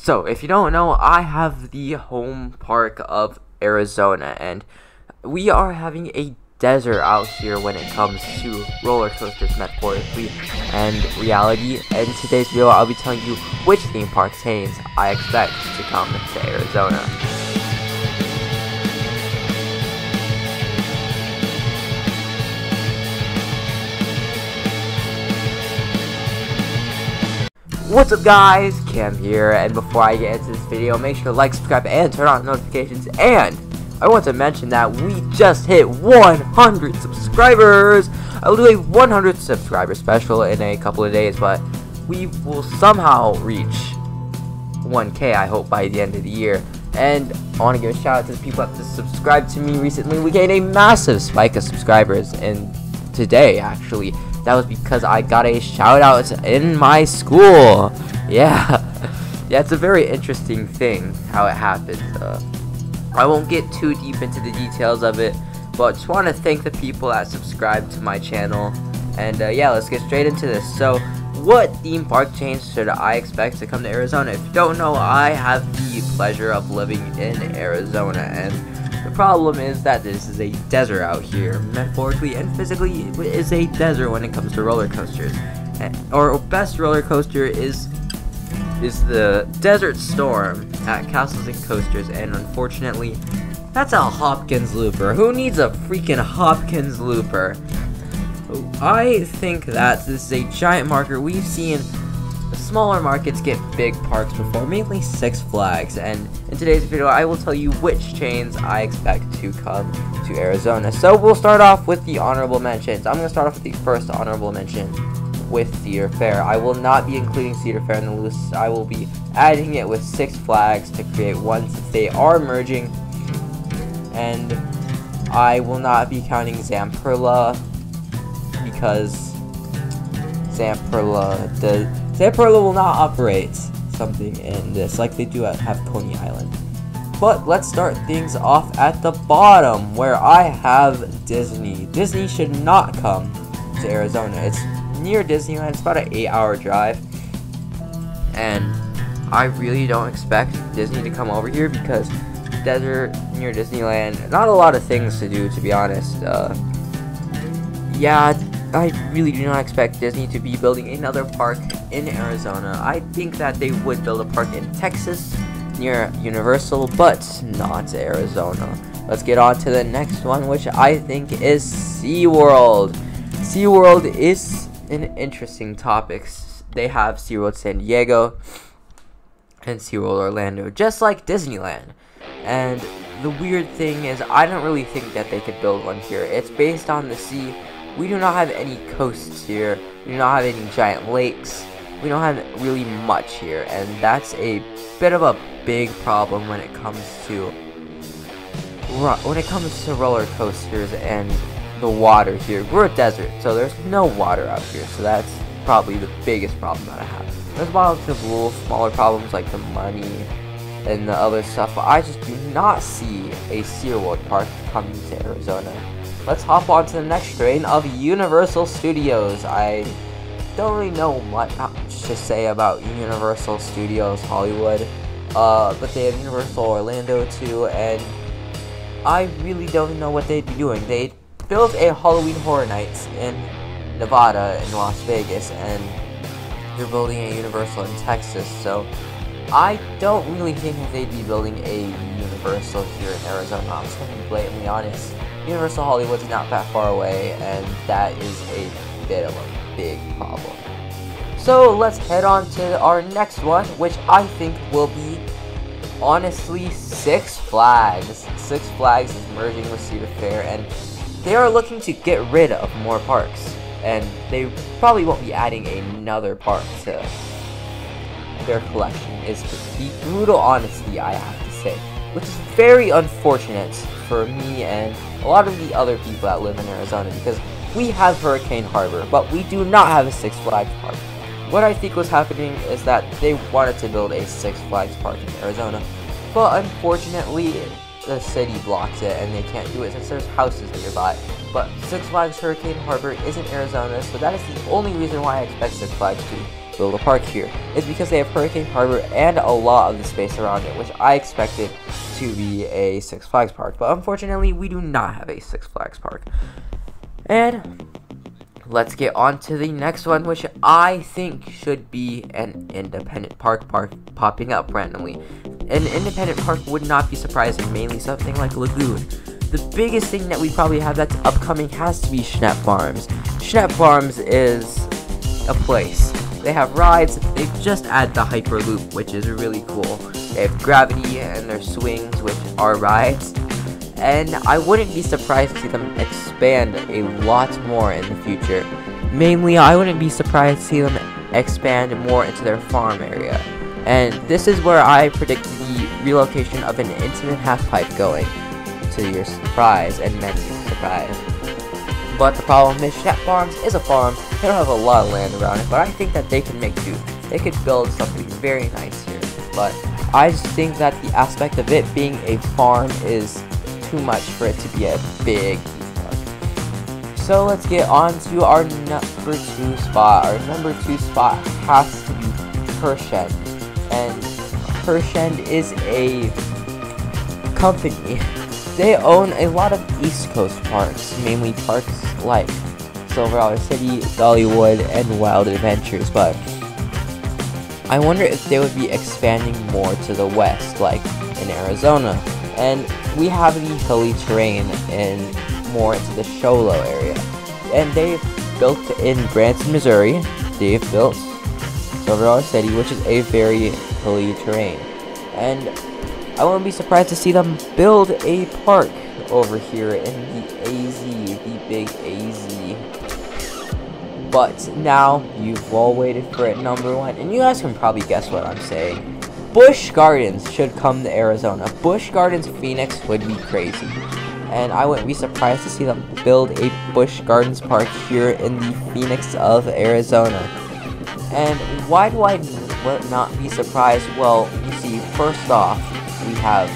So, if you don't know, I have the home park of Arizona, and we are having a desert out here when it comes to roller coasters, metaphorically and reality. And in today's video, I'll be telling you which theme park chains I expect to come to Arizona. What's up guys, Cam here, and before I get into this video, make sure to like, subscribe, and turn on notifications. And I want to mention that we just hit 100 subscribers. I will do a 100 subscriber special in a couple of days, but we will somehow reach 1K, I hope, by the end of the year. And I want to give a shout out to the people that have subscribed to me recently. We gained a massive spike of subscribers, and today, actually. That was because I got a shout out in my school. Yeah, it's a very interesting thing how it happened. I won't get too deep into the details of it, but just want to thank the people that subscribed to my channel. And yeah, let's get straight into this. So, what theme park chains should I expect to come to Arizona? If you don't know, I have the pleasure of living in Arizona, and the problem is that this is a desert out here. Metaphorically and physically, it is a desert when it comes to roller coasters. Our best roller coaster is the Desert Storm at Castles and Coasters, and unfortunately, that's a Hopkins looper. Who needs a freaking Hopkins looper? I think that this is a giant marker. We've seen smaller markets get big parks before, mainly Six Flags, and in today's video I will tell you which chains I expect to come to Arizona. So we'll start off with the honorable mentions. I'm going to start off with the first honorable mention with Cedar Fair. I will not be including Cedar Fair in the list. I will be adding it with Six Flags to create one, since they are merging, and I will not be counting Zamperla because Zamperla will not operate something in this like they do have Coney Island. But let's start things off at the bottom, where I have Disney. Disney should not come to Arizona. It's near Disneyland. It's about an 8-hour drive, and I really don't expect Disney to come over here because desert near Disneyland, not a lot of things to do, to be honest. Yeah, I really do not expect Disney to be building another park in Arizona. I think that they would build a park in Texas near Universal, but not Arizona. Let's get on to the next one, which I think is SeaWorld. SeaWorld is an interesting topic. They have SeaWorld San Diego and SeaWorld Orlando, just like Disneyland. And the weird thing is, I don't really think that they could build one here. It's based on the sea. We do not have any coasts here. We do not have any giant lakes. We don't have really much here, and that's a bit of a big problem when it comes to roller coasters and the water here. We're a desert, so there's no water out here, so that's probably the biggest problem that I have. There's lots of little smaller problems like the money and the other stuff, but I just do not see a SeaWorld park coming to Arizona. Let's hop on to the next train of Universal Studios. I don't really know much to say about Universal Studios Hollywood, but they have Universal Orlando too, and I really don't know what they'd be doing. They built a Halloween Horror Nights in Nevada and Las Vegas, and they're building a Universal in Texas, so I don't really think that they'd be building a Universal here in Arizona. I'm just going to be blatantly honest. Universal Hollywood's not that far away, and that is a bit of a big problem. So let's head on to our next one, which I think will be, honestly, Six Flags. Six Flags is merging with Cedar Fair, and they are looking to get rid of more parks, and they probably won't be adding another park to their collection, is the brutal honesty, I have to say, which is very unfortunate for me and a lot of the other people that live in Arizona, because we have Hurricane Harbor, but we do not have a Six Flags park. What I think was happening is that they wanted to build a Six Flags park in Arizona, but unfortunately the city blocks it and they can't do it since there's houses nearby. But Six Flags Hurricane Harbor is in Arizona, so that is the only reason why I expect Six Flags to build a park here is because they have Hurricane Harbor and a lot of the space around it, which I expected to be a Six Flags park. But unfortunately, we do not have a Six Flags park. And let's get on to the next one, which I think should be an independent park popping up randomly. An independent park would not be surprising, mainly something like Lagoon. The biggest thing that we probably have that's upcoming has to be Schnepp Farms. Schnepp Farms is a place. They have rides. They've just added the Hyperloop, which is really cool. They have Gravity and their swings, which are rides. And I wouldn't be surprised to see them expand a lot more in the future. Mainly, I wouldn't be surprised to see them expand more into their farm area. And this is where I predict the relocation of an infinite half-pipe going, to your surprise and many surprise. But the problem is Schnepp Farms is a farm. They don't have a lot of land around it, but I think that they can make do. They could build something very nice here. But I just think that the aspect of it being a farm is too much for it to be a big park. So let's get on to our number 2 spot. Our number 2 spot has to be Herschend. And Herschend is a company. They own a lot of East Coast parks, mainly parks like Silver City, Dollywood, and Wild Adventures, but I wonder if they would be expanding more to the west, like in Arizona. And we have the hilly terrain and more into the Show Low area. And they've built in Branson, Missouri. They've built Silver City, which is a very hilly terrain. And I wouldn't be surprised to see them build a park over here in the AZ, the big AZ. But now, you've all waited for it, number 1, and you guys can probably guess what I'm saying. Busch Gardens should come to Arizona. Busch Gardens Phoenix would be crazy. And I wouldn't be surprised to see them build a Busch Gardens park here in the Phoenix of Arizona. And why do I not be surprised? Well, you see, first off, we have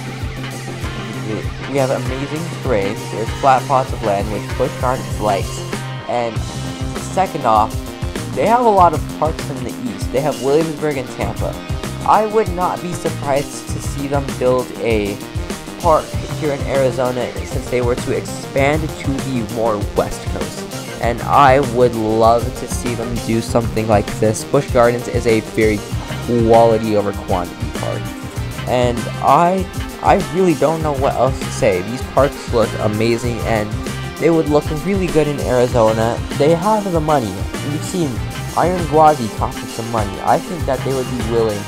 amazing terrain. There's flat plots of land, which Busch Gardens likes. And second off, they have a lot of parks in the east. They have Williamsburg and Tampa. I would not be surprised to see them build a park here in Arizona since they were to expand to the more west coast. And I would love to see them do something like this. Busch Gardens is a very quality over quantity park. And I really don't know what else to say. These parks look amazing and they would look really good in Arizona. They have the money. You've seen Iron Gwazi costing some money. I think that they would be willing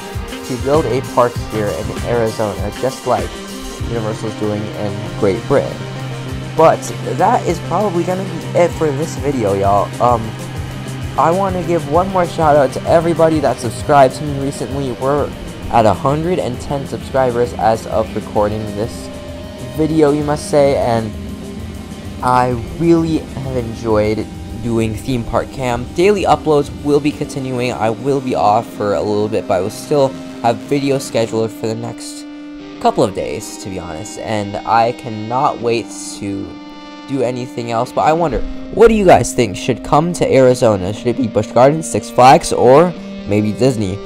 to build a park here in Arizona, just like Universal's doing in Great Britain. But that is probably going to be it for this video, y'all. I want to give one more shout out to everybody that subscribed to me recently. We're at 110 subscribers as of recording this video, you must say, and I really have enjoyed doing Theme Park Cam. Daily uploads will be continuing. I will be off for a little bit, but I will still have videos scheduled for the next couple of days, to be honest, and I cannot wait to do anything else. But I wonder, what do you guys think should come to Arizona? Should it be Busch Gardens, Six Flags, or maybe Disney?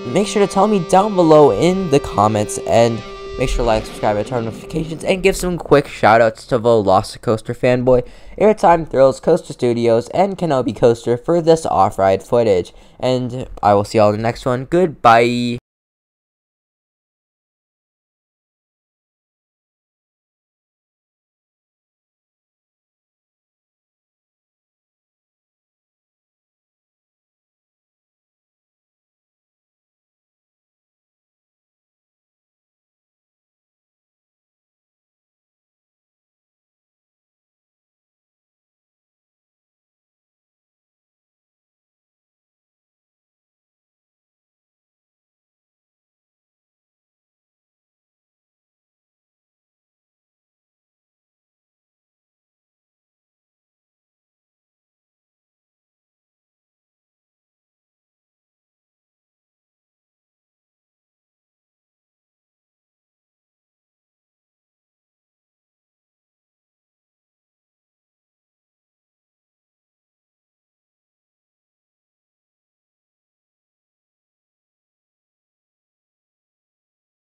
Make sure to tell me down below in the comments, and make sure to like, subscribe, and turn on notifications, and give some quick shoutouts to Velocicoaster Fanboy, Airtime Thrills, Coaster Studios, and Kenobi Coaster for this off-ride footage. And I will see y'all in the next one. Goodbye.